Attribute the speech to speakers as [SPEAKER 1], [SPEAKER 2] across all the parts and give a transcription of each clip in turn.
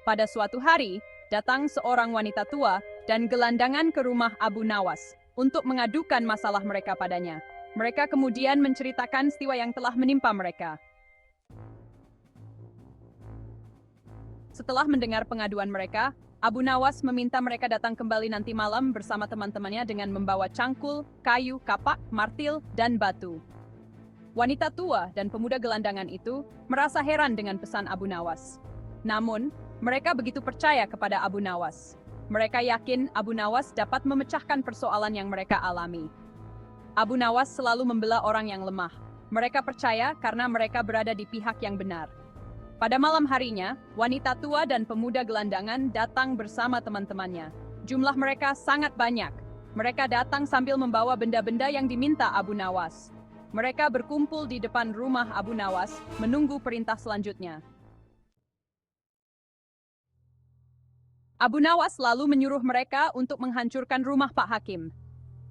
[SPEAKER 1] Pada suatu hari, datang seorang wanita tua dan gelandangan ke rumah Abu Nawas untuk mengadukan masalah mereka padanya. Mereka kemudian menceritakan peristiwa yang telah menimpa mereka. Setelah mendengar pengaduan mereka, Abu Nawas meminta mereka datang kembali nanti malam bersama teman-temannya dengan membawa cangkul, kayu, kapak, martil, dan batu. Wanita tua dan pemuda gelandangan itu merasa heran dengan pesan Abu Nawas. Namun, mereka begitu percaya kepada Abu Nawas. Mereka yakin Abu Nawas dapat memecahkan persoalan yang mereka alami. Abu Nawas selalu membela orang yang lemah. Mereka percaya karena mereka berada di pihak yang benar. Pada malam harinya, wanita tua dan pemuda gelandangan datang bersama teman-temannya. Jumlah mereka sangat banyak. Mereka datang sambil membawa benda-benda yang diminta Abu Nawas. Mereka berkumpul di depan rumah Abu Nawas, menunggu perintah selanjutnya. Abu Nawas lalu menyuruh mereka untuk menghancurkan rumah Pak Hakim.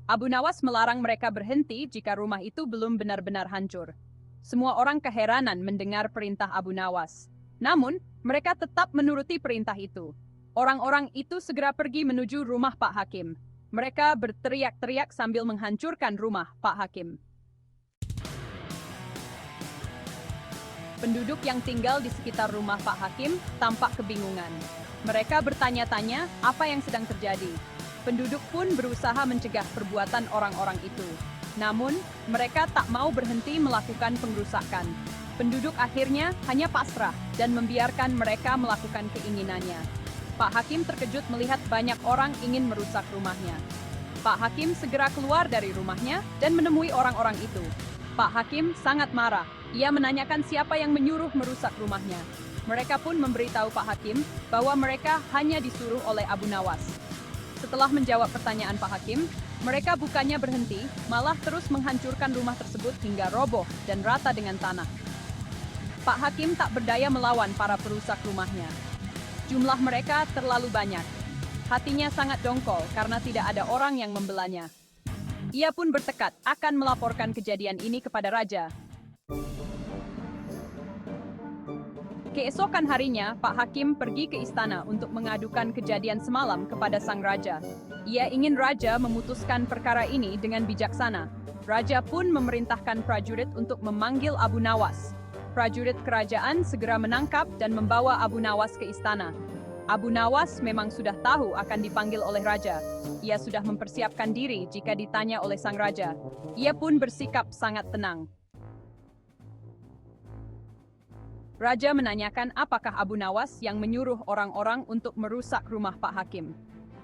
[SPEAKER 1] Abu Nawas melarang mereka berhenti jika rumah itu belum benar-benar hancur. Semua orang keheranan mendengar perintah Abu Nawas. Namun, mereka tetap menuruti perintah itu. Orang-orang itu segera pergi menuju rumah Pak Hakim. Mereka berteriak-teriak sambil menghancurkan rumah Pak Hakim. Penduduk yang tinggal di sekitar rumah Pak Hakim tampak kebingungan. Mereka bertanya-tanya apa yang sedang terjadi. Penduduk pun berusaha mencegah perbuatan orang-orang itu. Namun, mereka tak mau berhenti melakukan pengrusakan. Penduduk akhirnya hanya pasrah dan membiarkan mereka melakukan keinginannya. Pak Hakim terkejut melihat banyak orang ingin merusak rumahnya. Pak Hakim segera keluar dari rumahnya dan menemui orang-orang itu. Pak Hakim sangat marah. Ia menanyakan siapa yang menyuruh merusak rumahnya. Mereka pun memberitahu Pak Hakim bahwa mereka hanya disuruh oleh Abu Nawas. Setelah menjawab pertanyaan Pak Hakim, mereka bukannya berhenti, malah terus menghancurkan rumah tersebut hingga roboh dan rata dengan tanah. Pak Hakim tak berdaya melawan para perusak rumahnya. Jumlah mereka terlalu banyak. Hatinya sangat dongkol karena tidak ada orang yang membelanya. Ia pun bertekad akan melaporkan kejadian ini kepada raja. Keesokan harinya, Pak Hakim pergi ke istana untuk mengadukan kejadian semalam kepada sang raja. Ia ingin raja memutuskan perkara ini dengan bijaksana. Raja pun memerintahkan prajurit untuk memanggil Abu Nawas. Prajurit kerajaan segera menangkap dan membawa Abu Nawas ke istana. Abu Nawas memang sudah tahu akan dipanggil oleh raja. Ia sudah mempersiapkan diri jika ditanya oleh sang raja. Ia pun bersikap sangat tenang. Raja menanyakan apakah Abu Nawas yang menyuruh orang-orang untuk merusak rumah Pak Hakim.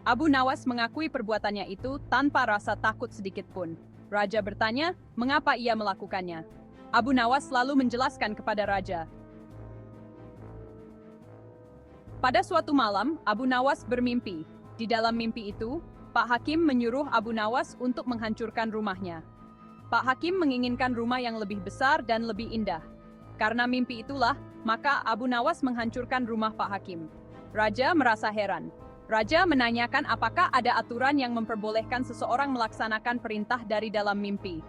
[SPEAKER 1] Abu Nawas mengakui perbuatannya itu tanpa rasa takut sedikit pun. Raja bertanya, mengapa ia melakukannya. Abu Nawas lalu menjelaskan kepada raja. Pada suatu malam, Abu Nawas bermimpi. Di dalam mimpi itu, Pak Hakim menyuruh Abu Nawas untuk menghancurkan rumahnya. Pak Hakim menginginkan rumah yang lebih besar dan lebih indah. Karena mimpi itulah, maka Abu Nawas menghancurkan rumah Pak Hakim. Raja merasa heran. Raja menanyakan apakah ada aturan yang memperbolehkan seseorang melaksanakan perintah dari dalam mimpi.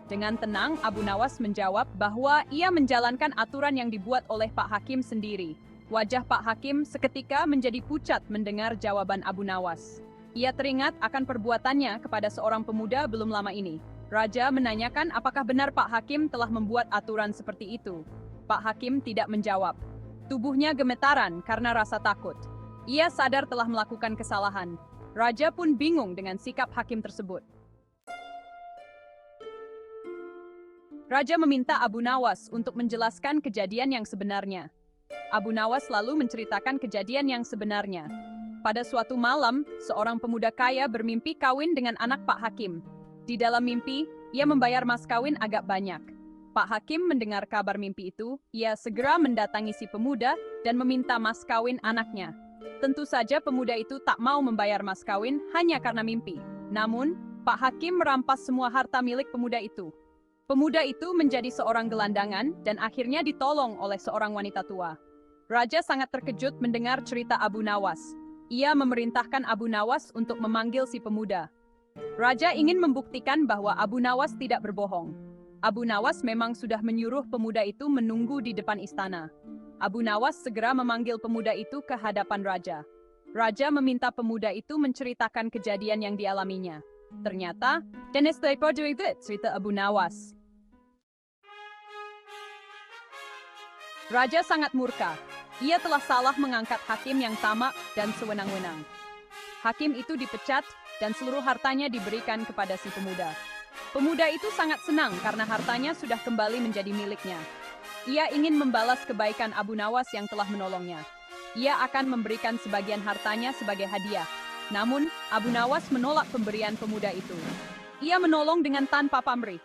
[SPEAKER 1] Dengan tenang, Abu Nawas menjawab bahwa ia menjalankan aturan yang dibuat oleh Pak Hakim sendiri. Wajah Pak Hakim seketika menjadi pucat mendengar jawaban Abu Nawas. Ia teringat akan perbuatannya kepada seorang pemuda belum lama ini. Raja menanyakan apakah benar Pak Hakim telah membuat aturan seperti itu. Pak Hakim tidak menjawab. Tubuhnya gemetaran karena rasa takut. Ia sadar telah melakukan kesalahan. Raja pun bingung dengan sikap Hakim tersebut. Raja meminta Abu Nawas untuk menjelaskan kejadian yang sebenarnya. Abu Nawas lalu menceritakan kejadian yang sebenarnya. Pada suatu malam, seorang pemuda kaya bermimpi kawin dengan anak Pak Hakim. Di dalam mimpi, ia membayar mas kawin agak banyak. Pak Hakim mendengar kabar mimpi itu, ia segera mendatangi si pemuda dan meminta mas kawin anaknya. Tentu saja pemuda itu tak mau membayar mas kawin hanya karena mimpi. Namun, Pak Hakim merampas semua harta milik pemuda itu. Pemuda itu menjadi seorang gelandangan dan akhirnya ditolong oleh seorang wanita tua. Raja sangat terkejut mendengar cerita Abu Nawas. Ia memerintahkan Abu Nawas untuk memanggil si pemuda. Raja ingin membuktikan bahwa Abu Nawas tidak berbohong. Abu Nawas memang sudah menyuruh pemuda itu menunggu di depan istana. Abu Nawas segera memanggil pemuda itu ke hadapan raja. Raja meminta pemuda itu menceritakan kejadian yang dialaminya. Ternyata, Dennis Tepo cerita Abu Nawas. Raja sangat murka. Ia telah salah mengangkat hakim yang tamak dan sewenang-wenang. Hakim itu dipecat dan seluruh hartanya diberikan kepada si pemuda. Pemuda itu sangat senang karena hartanya sudah kembali menjadi miliknya. Ia ingin membalas kebaikan Abu Nawas yang telah menolongnya. Ia akan memberikan sebagian hartanya sebagai hadiah. Namun, Abu Nawas menolak pemberian pemuda itu. Ia menolong dengan tanpa pamrih.